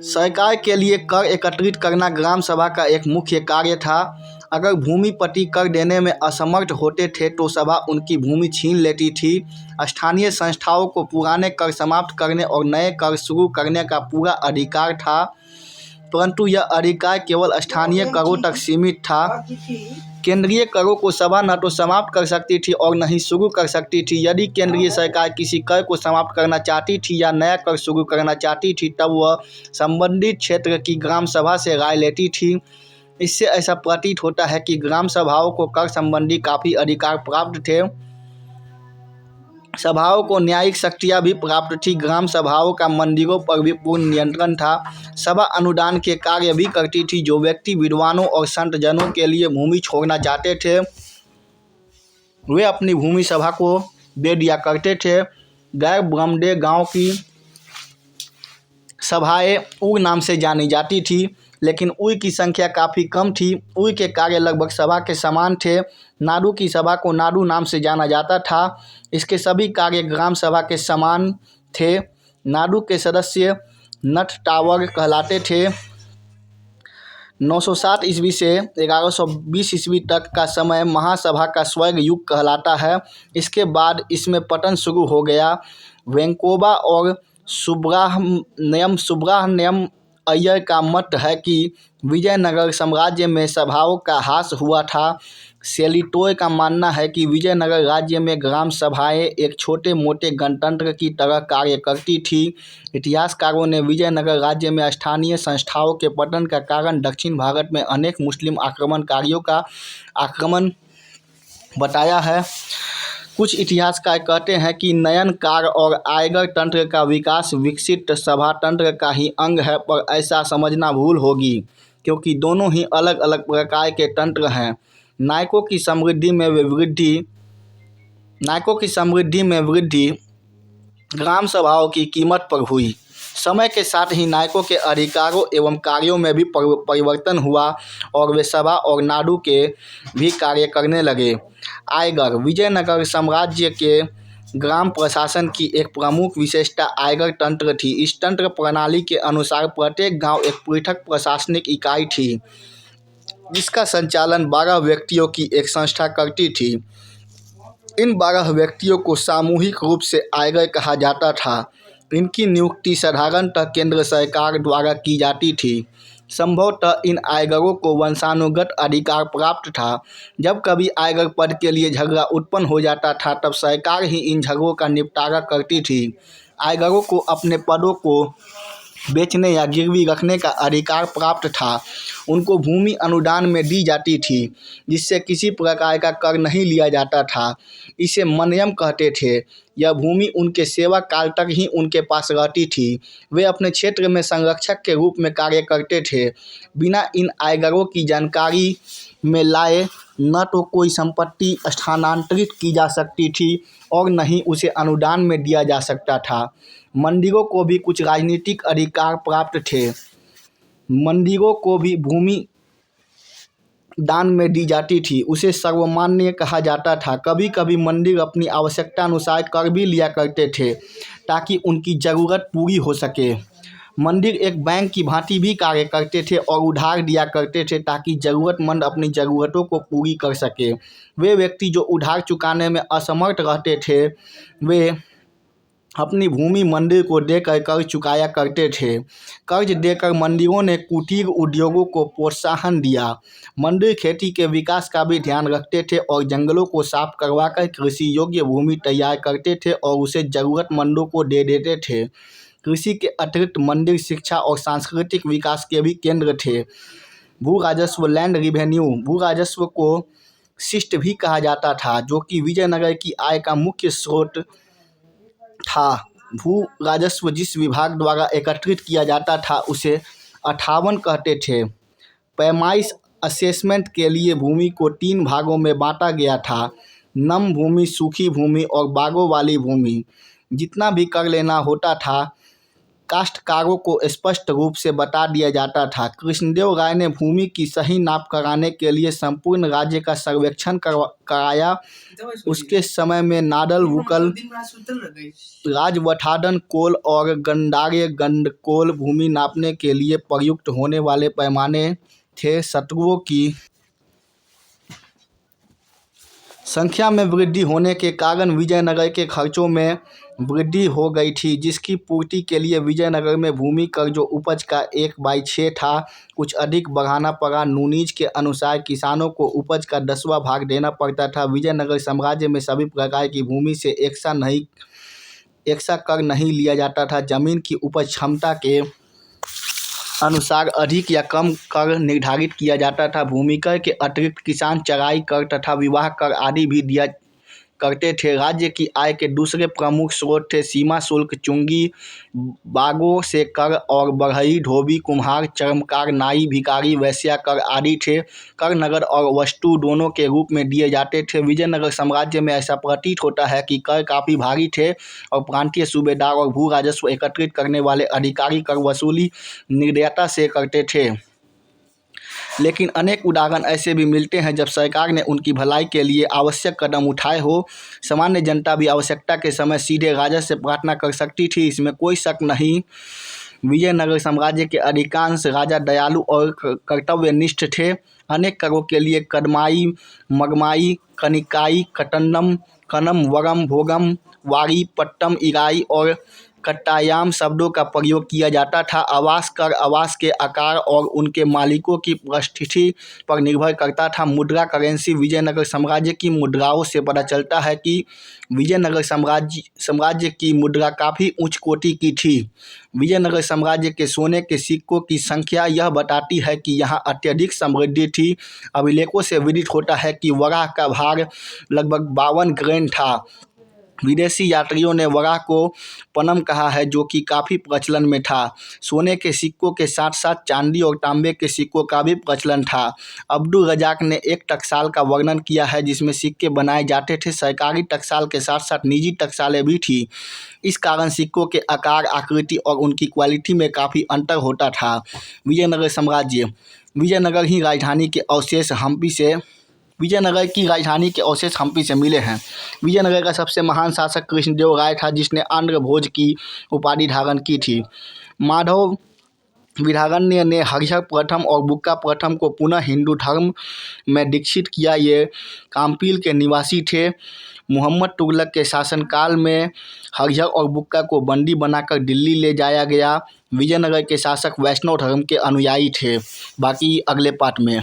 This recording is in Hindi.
सरकार के लिए कर एकत्रित करना ग्राम सभा का एक मुख्य कार्य था। अगर भूमिपति कर देने में असमर्थ होते थे तो सभा उनकी भूमि छीन लेती थी। स्थानीय संस्थाओं को पुराने कर समाप्त करने और नए कर शुरू करने का पूरा अधिकार था, परंतु यह अधिकार केवल स्थानीय करों तक सीमित था। केंद्रीय करों को सभा न तो समाप्त कर सकती थी और न ही शुरू कर सकती थी। यदि केंद्रीय सरकार किसी कर को समाप्त करना चाहती थी या नया कर शुरू करना चाहती थी, तब वह संबंधित क्षेत्र की ग्राम सभा से राय लेती थी। इससे ऐसा प्रतीत होता है कि ग्राम सभाओं को कर संबंधी काफ़ी अधिकार प्राप्त थे। सभाओं को न्यायिक शक्तियाँ भी प्राप्त थी। ग्राम सभाओं का मंदिरों पर भी पूर्ण नियंत्रण था। सभा अनुदान के कार्य भी करती थी। जो व्यक्ति विद्वानों और संत जनों के लिए भूमि छोड़ना चाहते थे, वे अपनी भूमि सभा को दे दिया करते थे। गैर ब्रह्मदेव गांव की सभाएं उर नाम से जानी जाती थी, लेकिन उर की संख्या काफ़ी कम थी। उर के कार्य लगभग सभा के समान थे। नाडू की सभा को नाडू नाम से जाना जाता था। इसके सभी कार्य ग्राम सभा के समान थे। नाडू के सदस्य नट टावर कहलाते थे। 907 ईस्वी से 1120 ईस्वी तक का समय महासभा का स्वर्ग युग कहलाता है। इसके बाद इसमें पतन शुरू हो गया। वेंकोबा और सुब्रहण्यम अय्यर का मत है कि विजयनगर साम्राज्य में सभाओं का ह्रास हुआ था। सेलिटोय का मानना है कि विजयनगर राज्य में ग्राम सभाएं एक छोटे मोटे गणतंत्र की तरह कार्य करती थी। इतिहासकारों ने विजयनगर राज्य में स्थानीय संस्थाओं के पतन का कारण दक्षिण भारत में अनेक मुस्लिम आक्रमणकारियों का आक्रमण बताया है। कुछ इतिहासकार कहते हैं कि नयनकार और आयगर तंत्र का विकास विकसित सभा तंत्र का ही अंग है, पर ऐसा समझना भूल होगी, क्योंकि दोनों ही अलग अलग प्रकार के तंत्र हैं। नायकों की समृद्धि में वृद्धि ग्राम सभाओं की कीमत पर हुई। समय के साथ ही नायकों के अधिकारों एवं कार्यों में भी परिवर्तन हुआ और वे सभा और नाडू के भी कार्य करने लगे। आयगर विजयनगर साम्राज्य के ग्राम प्रशासन की एक प्रमुख विशेषता आयगर तंत्र थी। इस तंत्र प्रणाली के अनुसार प्रत्येक गांव एक पृथक प्रशासनिक इकाई थी, जिसका संचालन 12 व्यक्तियों की एक संस्था करती थी। इन 12 व्यक्तियों को सामूहिक रूप से आयगर कहा जाता था। इनकी नियुक्ति साधारणतः केंद्र सरकार द्वारा की जाती थी। संभवतः इन आयगरों को वंशानुगत अधिकार प्राप्त था। जब कभी आयगर पद के लिए झगड़ा उत्पन्न हो जाता था, तब सरकार ही इन झगड़ों का निपटारा करती थी। आयगरों को अपने पदों को बेचने या गिरवी रखने का अधिकार प्राप्त था। उनको भूमि अनुदान में दी जाती थी, जिससे किसी प्रकार का कर नहीं लिया जाता था। इसे मनयम कहते थे। यह भूमि उनके सेवा काल तक ही उनके पास रहती थी। वे अपने क्षेत्र में संरक्षक के रूप में कार्य करते थे। बिना इन आयगरों की जानकारी में लाए न तो कोई संपत्ति स्थानांतरित की जा सकती थी और न ही उसे अनुदान में दिया जा सकता था। मंदिरों को भी कुछ राजनीतिक अधिकार प्राप्त थे। मंदिरों को भी भूमि दान में दी जाती थी। उसे सर्वमान्य कहा जाता था। कभी कभी मंदिर अपनी आवश्यकता अनुसार कर भी लिया करते थे, ताकि उनकी ज़रूरत पूरी हो सके। मंदिर एक बैंक की भांति भी कार्य करते थे और उधार दिया करते थे, ताकि ज़रूरतमंद अपनी ज़रूरतों को पूरी कर सके। वे व्यक्ति जो उधार चुकाने में असमर्थ रहते थे, वे अपनी भूमि मंदिर को देकर कर्ज चुकाया करते थे। कर्ज देकर मंदिरों ने कुटीर उद्योगों को प्रोत्साहन दिया। मंदिर खेती के विकास का भी ध्यान रखते थे और जंगलों को साफ करवाकर कृषि योग्य भूमि तैयार करते थे और उसे ज़रूरतमंदों को दे देते थे। कृषि के अतिरिक्त मंदिर शिक्षा और सांस्कृतिक विकास के भी केंद्र थे। भू राजस्व लैंड रिवेन्यू भू राजस्व को शिष्ट भी कहा जाता था, जो कि विजयनगर की आय का मुख्य स्रोत था। भू राजस्व जिस विभाग द्वारा एकत्रित किया जाता था, उसे 58 कहते थे। पैमाइश असेसमेंट के लिए भूमि को 3 भागों में बांटा गया था: नम भूमि, सूखी भूमि और बागों वाली भूमि। जितना भी कर लेना होता था, काश्तकारों को स्पष्ट रूप से बता दिया जाता था। कृष्णदेव राय ने भूमि की सही नाप कराने के लिए संपूर्ण राज्य का सर्वेक्षण कराया। उसके समय में नाडल, वुकल, राजवठाडन कोल और गंडार्य गंडकोल भूमि नापने के लिए प्रयुक्त होने वाले पैमाने थे। शत्रुओं की संख्या में वृद्धि होने के कारण विजयनगर के खर्चों में वृद्धि हो गई थी, जिसकी पूर्ति के लिए विजयनगर में भूमि कर जो उपज का 1/6 था, कुछ अधिक बढ़ाना पड़ा। नूनीज के अनुसार किसानों को उपज का 10वां भाग देना पड़ता था। विजयनगर साम्राज्य में सभी प्रकार की भूमि से एकसा कर नहीं लिया जाता था। जमीन की उपज क्षमता के अनुसार अधिक या कम कर निर्धारित किया जाता था। भूमि कर के अतिरिक्त किसान चराई कर तथा विवाह कर आदि भी दिया करते थे। राज्य की आय के दूसरे प्रमुख स्रोत थे सीमा शुल्क, चुंगी, बागों से कर और बढ़ई, धोबी, कुम्हार, चर्मकार, नाई, भिखारी, वैश्या कर आदि थे। कर नगद और वस्तु दोनों के रूप में दिए जाते थे। विजयनगर साम्राज्य में ऐसा प्रतीत होता है कि कर काफ़ी भारी थे और प्रांतीय सूबेदार और भू राजस्व एकत्रित करने वाले अधिकारी कर वसूली निर्दयता से करते थे। लेकिन अनेक उदाहरण ऐसे भी मिलते हैं जब सरकार ने उनकी भलाई के लिए आवश्यक कदम उठाए हो। सामान्य जनता भी आवश्यकता के समय सीधे राजा से प्रार्थना कर सकती थी, इसमें कोई शक नहीं। विजयनगर साम्राज्य के अधिकांश राजा दयालु और कर्तव्यनिष्ठ थे। अनेक करों के लिए कदमाई, मगमाई, कनिकाई, कनम, वरम, भोगम, वारी, पट्टम, इराई और कट्टायाम शब्दों का प्रयोग किया जाता था। आवास कर आवास के आकार और उनके मालिकों की परिस्थिति पर निर्भर करता था। मुद्रा करेंसी विजयनगर साम्राज्य की मुद्राओं से पता चलता है कि विजयनगर साम्राज्य की मुद्रा काफ़ी उच्च कोटि की थी। विजयनगर साम्राज्य के सोने के सिक्कों की संख्या यह बताती है कि यहाँ अत्यधिक समृद्धि थी। अभिलेखों से विदित होता है कि वराह का भार लगभग 52 ग्रेन था। विदेशी यात्रियों ने वराह को पनम कहा है, जो कि काफ़ी प्रचलन में था। सोने के सिक्कों के साथ साथ चांदी और तांबे के सिक्कों का भी प्रचलन था। अब्दुल रजाक ने एक टकसाल का वर्णन किया है जिसमें सिक्के बनाए जाते थे। सरकारी टकसाल के साथ साथ निजी टकसालें भी थी। इस कारण सिक्कों के आकार, आकृति और उनकी क्वालिटी में काफ़ी अंतर होता था। विजयनगर साम्राज्य विजयनगर की राजधानी के अवशेष हम्पी से मिले हैं। विजयनगर का सबसे महान शासक कृष्णदेव राय था, जिसने आंध्र भोज की उपाधि धारण की थी। माधव विधागण्य ने हरिहर प्रथम और बुक्का प्रथम को पुनः हिंदू धर्म में दीक्षित किया। ये काम्पील के निवासी थे। मुहम्मद तुगलक के शासनकाल में हरिहर और बुक्का को बंदी बनाकर दिल्ली ले जाया गया। विजयनगर के शासक वैष्णव धर्म के अनुयायी थे। बाकी अगले पार्ट में।